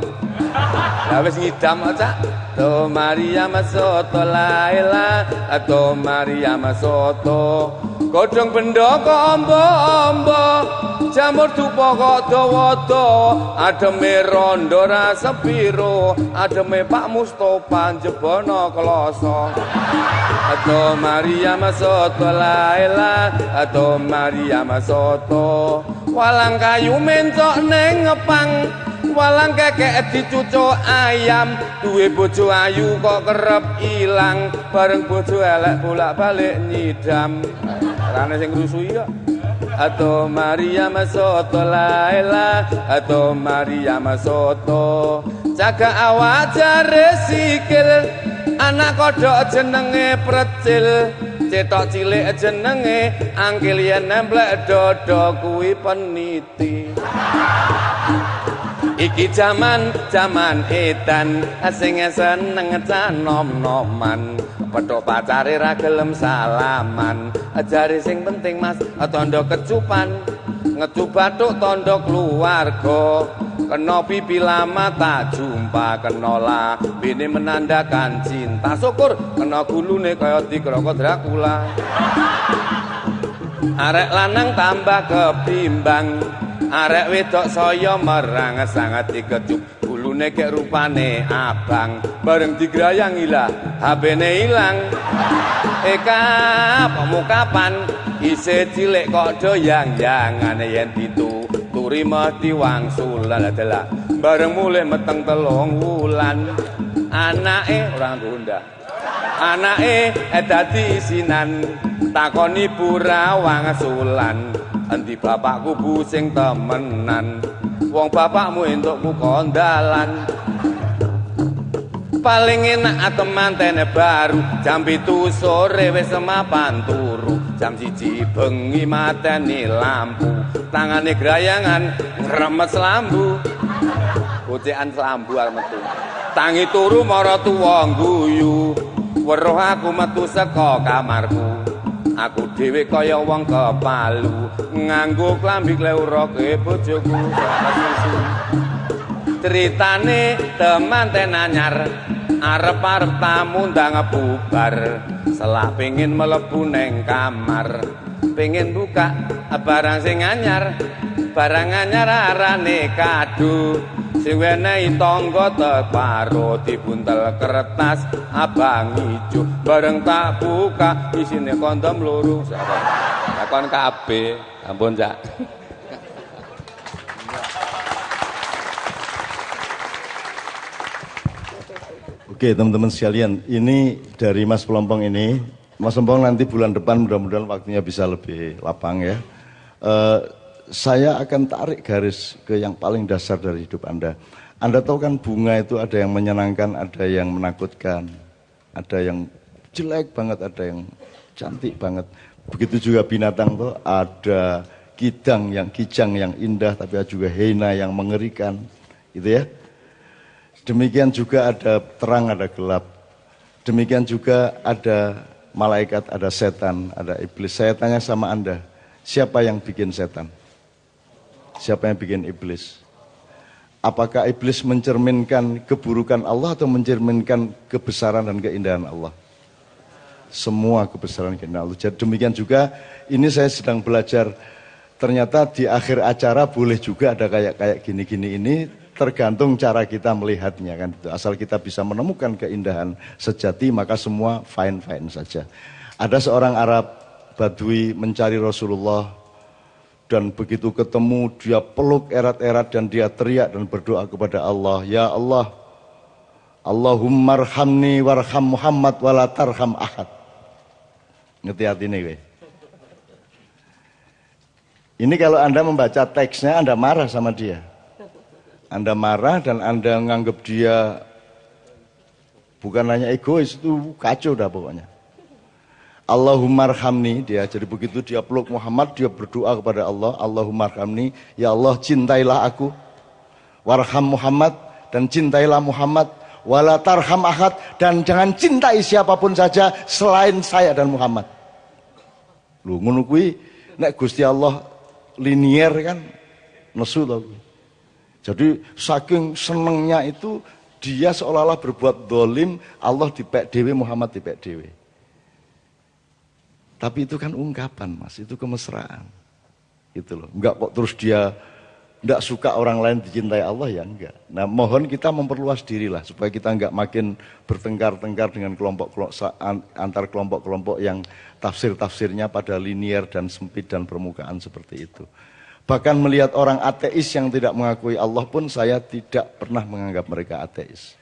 Ya wis ngidam Cak. Ato Maria Masoto Laila, Ato Maria Masoto. Godhong benda kok ombo-ombo, jamur dupa kok dawa-dawa. Ademe rondo ra sepiro, ademe Pak Mustofa jebono kloso. Ato Maria Masoto Laila, Ato Maria Masoto. Walang kayu mencok ning ngepang, walang kekek dicucuk ayam. Duwe bojo ayu kok kerep ilang, bareng bojo elek bolak-balik nyidam. Rane sing rusui kok. Ato Maria Masoto Laila, Ato Maria Masoto. Jaga awak jare sikil, anak kodhok jenenge Precil. Cetok cilik jenenge Angkil yen nemplek dodo kuwi peniti. Iki jaman edan sing seneng canom-noman. Pedhok pacare ra gelem salaman. Ajare sing penting Mas tandha kecupan. Ngecup bathuk tandha keluarga. Kena pipi lama tak jumpa, kena lambene menandakan cinta. Syukur kena gulune kaya dikroko Dracula. Arek lanang tambah kebimbang, arek wedok saya merang sangat dikecup. Gulune kek rupane abang, bareng digrayang ilah HP-ne ilang. Kamu kapan isih cilik kok doyang-yangane yen dituturi mesti wangsulan adalah bareng mulih meteng 3 wulan. Anake ora ngundang, anake dadi isinan, takoni pura wangsulan. Endi bapakku bu sing temenan, wong bapakmu entukku kondalan. Paling enak temantene baru, jam 7 sore wis semapan turu. Jam 1 bengi mateni lampu, tangane grayangan ngremet selambu. Gocekan selambu arep metu. Tangi turu mara tuwa guyu, weruh aku metu saka kamarku. Aku dhewe kaya wong kepalu, nganggo klambi kleuroke bojoku. Ceritane temanten anyar, arep-arep tamu ndang bubar. Selak pengin mlebu neng kamar, pengin buka barang sing anyar. Barang anyar arane kado, sing wenehi tangga teparo, dibuntel kertas abang ijo. Bareng tak buka isine kondom loro. Takon kabeh. Ampun Cak. Oke teman-teman sekalian, ini dari Mas Pelompong ini. Mas Pelompong nanti bulan depan mudah-mudahan waktunya bisa lebih lapang ya. Saya akan tarik garis ke yang paling dasar dari hidup Anda. Anda tahu kan bunga itu ada yang menyenangkan, ada yang menakutkan, ada yang jelek banget, ada yang cantik banget. Begitu juga binatang tuh, ada kijang yang indah, tapi ada juga hena yang mengerikan, gitu ya. Demikian juga ada terang, ada gelap. Demikian juga ada malaikat, ada setan, ada iblis. Saya tanya sama Anda, siapa yang bikin setan? Siapa yang bikin iblis? Apakah iblis mencerminkan keburukan Allah atau mencerminkan kebesaran dan keindahan Allah? Semua kebesaran dan keindahan Allah. Jadi demikian juga, ini saya sedang belajar. Ternyata di akhir acara boleh juga ada kayak gini-gini ini. Tergantung cara kita melihatnya kan. Asal kita bisa menemukan keindahan sejati, maka semua fine-fine saja. Ada seorang Arab Badui mencari Rasulullah, dan begitu ketemu dia peluk erat-erat dan dia teriak dan berdoa kepada Allah, ya Allah, Allahumma arhamni warham Muhammad wala tarham ahad. Ngerti artinya gue? Ini kalau Anda membaca teksnya Anda marah sama dia. Anda marah dan Anda menganggap dia bukan hanya egois, itu kacau dah pokoknya. Allahumma arhamni, dia jadi begitu dia peluk Muhammad, dia berdoa kepada Allah, Allahumma arhamni, ya Allah cintailah aku. Warham Muhammad, dan cintailah Muhammad. Wala tarham ahad, dan jangan cintai siapapun saja selain saya dan Muhammad. Lu ngono kuwi nek Gusti Allah linier kan nesu to. Jadi saking senengnya itu dia seolah-olah berbuat dolim, Allah dipek dewe, Muhammad dipek dewe. Tapi itu kan ungkapan Mas, itu kemesraan. Gitu loh. Enggak kok terus dia enggak suka orang lain dicintai Allah, ya enggak. Nah mohon kita memperluas diri lah supaya kita enggak makin bertengkar-tengkar dengan antar kelompok-kelompok yang tafsir-tafsirnya pada linier dan sempit dan permukaan seperti itu. Bahkan melihat orang ateis yang tidak mengakui Allah pun saya tidak pernah menganggap mereka ateis.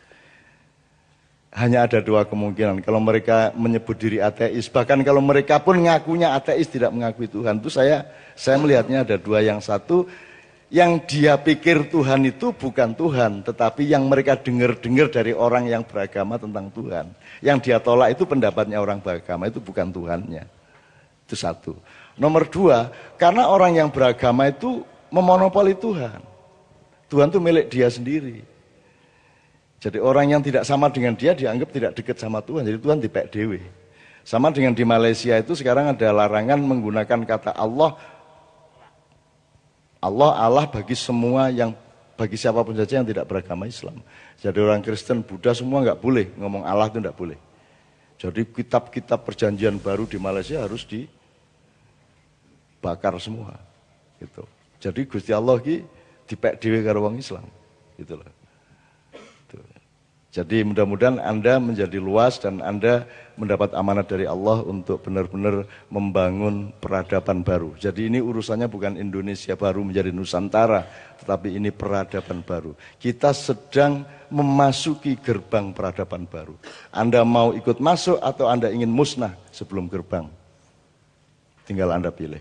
Hanya ada dua kemungkinan, kalau mereka menyebut diri ateis, bahkan kalau mereka pun ngakunya ateis tidak mengakui Tuhan, itu saya melihatnya ada dua. Yang satu, yang dia pikir Tuhan itu bukan Tuhan, tetapi yang mereka dengar-dengar dari orang yang beragama tentang Tuhan. Yang dia tolak itu pendapatnya orang beragama, itu bukan Tuhannya. Itu satu. Nomor dua, karena orang yang beragama itu memonopoli Tuhan. Tuhan itu milik dia sendiri. Jadi orang yang tidak sama dengan dia dianggap tidak dekat sama Tuhan. Jadi Tuhan dipek dewe. Sama dengan di Malaysia itu sekarang ada larangan menggunakan kata Allah. Allah bagi semua yang, bagi siapapun saja yang tidak beragama Islam. Jadi orang Kristen, Buddha semua nggak boleh ngomong Allah, itu nggak boleh. Jadi kitab-kitab perjanjian baru di Malaysia harus dibakar semua. Gitu. Jadi Gusti Allah ki dipek dewe karo wong Islam. Gitu loh. Jadi mudah-mudahan Anda menjadi luas dan Anda mendapat amanat dari Allah untuk benar-benar membangun peradaban baru. Jadi ini urusannya bukan Indonesia baru menjadi Nusantara, tetapi ini peradaban baru. Kita sedang memasuki gerbang peradaban baru. Anda mau ikut masuk atau Anda ingin musnah sebelum gerbang? Tinggal Anda pilih.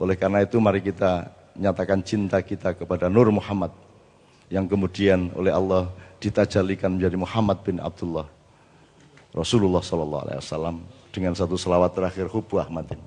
Oleh karena itu mari kita nyatakan cinta kita kepada Nur Muhammad yang kemudian oleh Allah ditajalikan menjadi Muhammad bin Abdullah Rasulullah SAW dengan satu selawat terakhir Hubbu Ahmadin.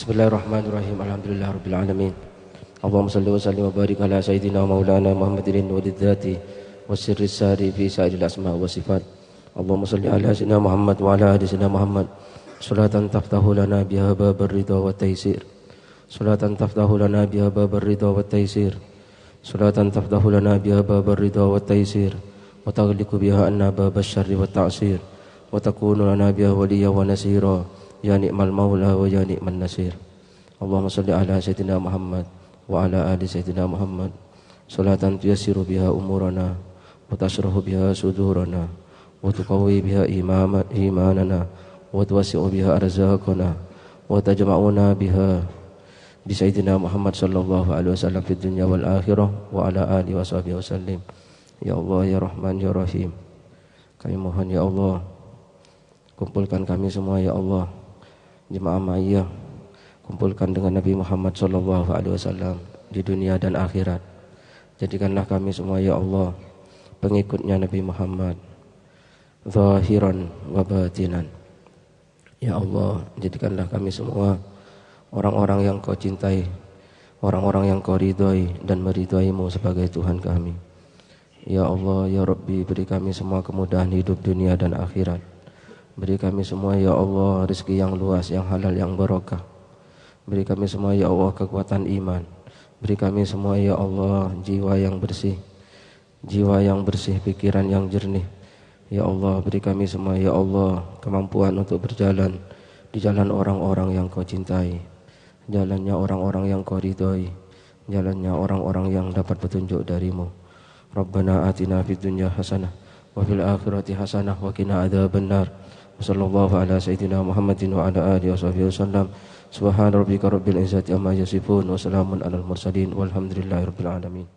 Bismillahirrahmanirrahim. Alhamdulillahirabbil alamin. Allahumma shalli wa sallim wa barik ala sayyidina maulana Muhammadin walidzati wasirri sari fi sa'iril asma wa sifat. Allahumma shalli ala sayyidina Muhammad wa ala ali sayyidina Muhammad. Salatan taftahu lana biha babar ridha wa taysir. Salatan taftahu lana biha babar ridha wa taysir. Salatan taftahu lana biha babar ridha wa taysir. Wa taghliqu biha anna babasy syarri wa ta'sir. Wa takunu lana biha waliyya wa nasira. Ya ni'mal maula wa ya ni'man nasir. Allahumma shalli ala sayyidina Muhammad wa ala ali sayyidina Muhammad. Salatan tuyassiru biha umurana wa tasrahu biha sudurana wa tuqawwi biha imanana wa tuwasi'u biha arzaqana wa tajma'una biha bi sayyidina Muhammad sallallahu alaihi wasallam fid dunya wal akhirah wa ala alihi wa sahbihi wasallim. Ya Allah ya Rahman ya Rahim, kami mohon ya Allah, kumpulkan kami semua ya Allah, jemaah Ma'iyah, kumpulkan dengan Nabi Muhammad sallallahu alaihi wasallam di dunia dan akhirat. Jadikanlah kami semua ya Allah pengikutnya Nabi Muhammad zahiran wa batinan. Ya Allah, jadikanlah kami semua orang-orang yang Kau cintai, orang-orang yang Kau ridhai dan meridhai-Mu sebagai Tuhan kami. Ya Allah ya Rabbi, beri kami semua kemudahan hidup dunia dan akhirat. Beri kami semua ya Allah rezeki yang luas, yang halal, yang barokah. Beri kami semua ya Allah kekuatan iman. Beri kami semua ya Allah jiwa yang bersih, pikiran yang jernih. Ya Allah, beri kami semua ya Allah kemampuan untuk berjalan di jalan orang-orang yang Kau cintai, jalannya orang-orang yang Kau ridhoi, jalannya orang-orang yang dapat petunjuk dari-Mu. Rabbana atina fid dunya hasanah wa fil akhirati hasanah wa qina adzabannar. Wassallallahu ala sayyidina Muhammadin wa ala alihi wasallam. Subhana rabbika rabbil izzati amma yasifun wa salamun alal mursalin walhamdulillahi rabbil alamin.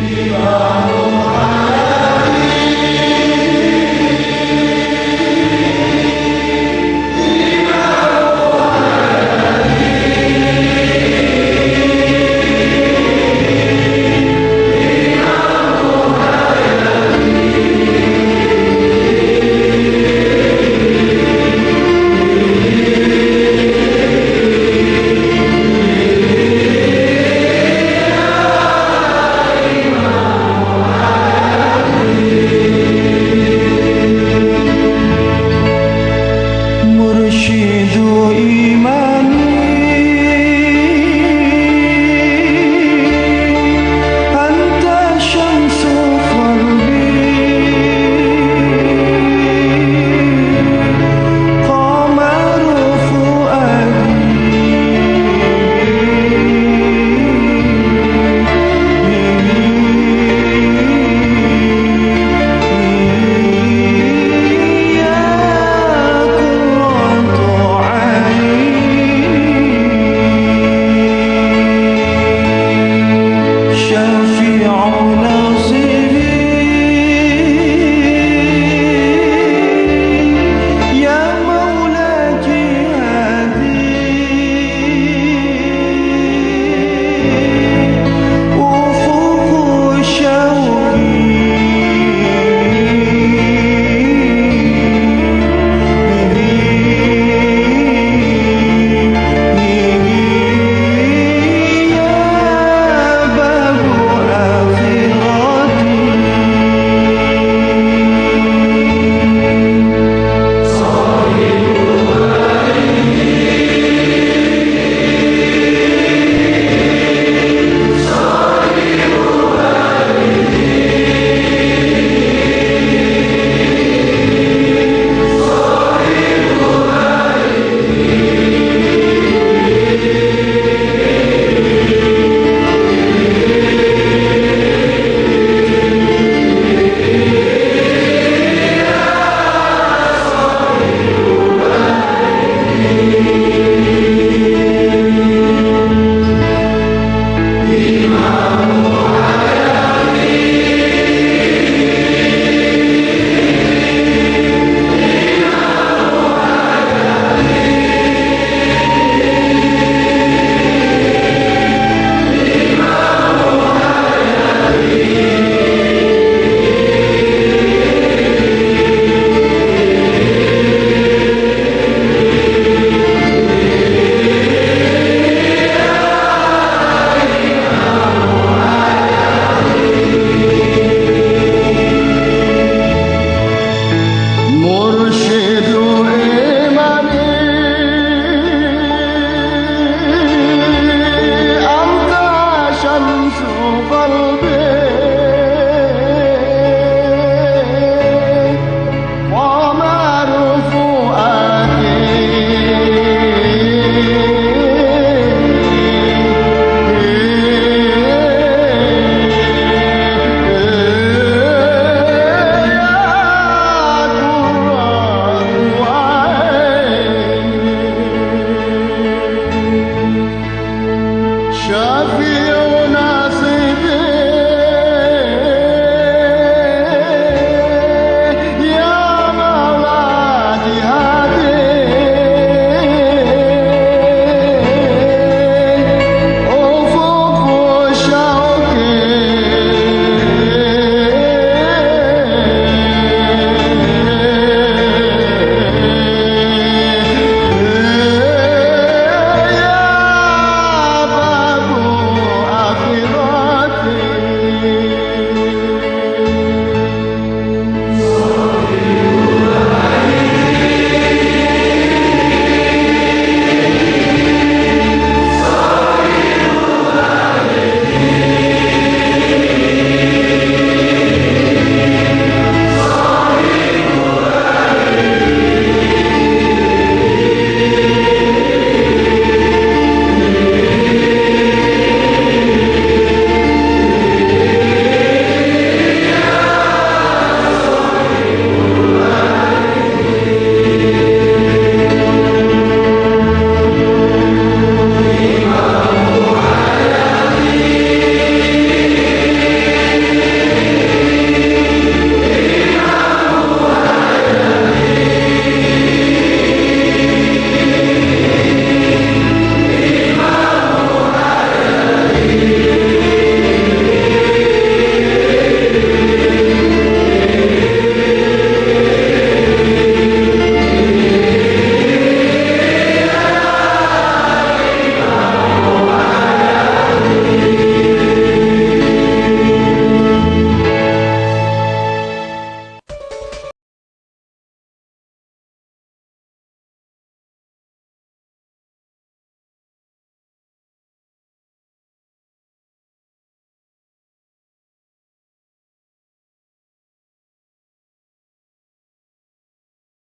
Viva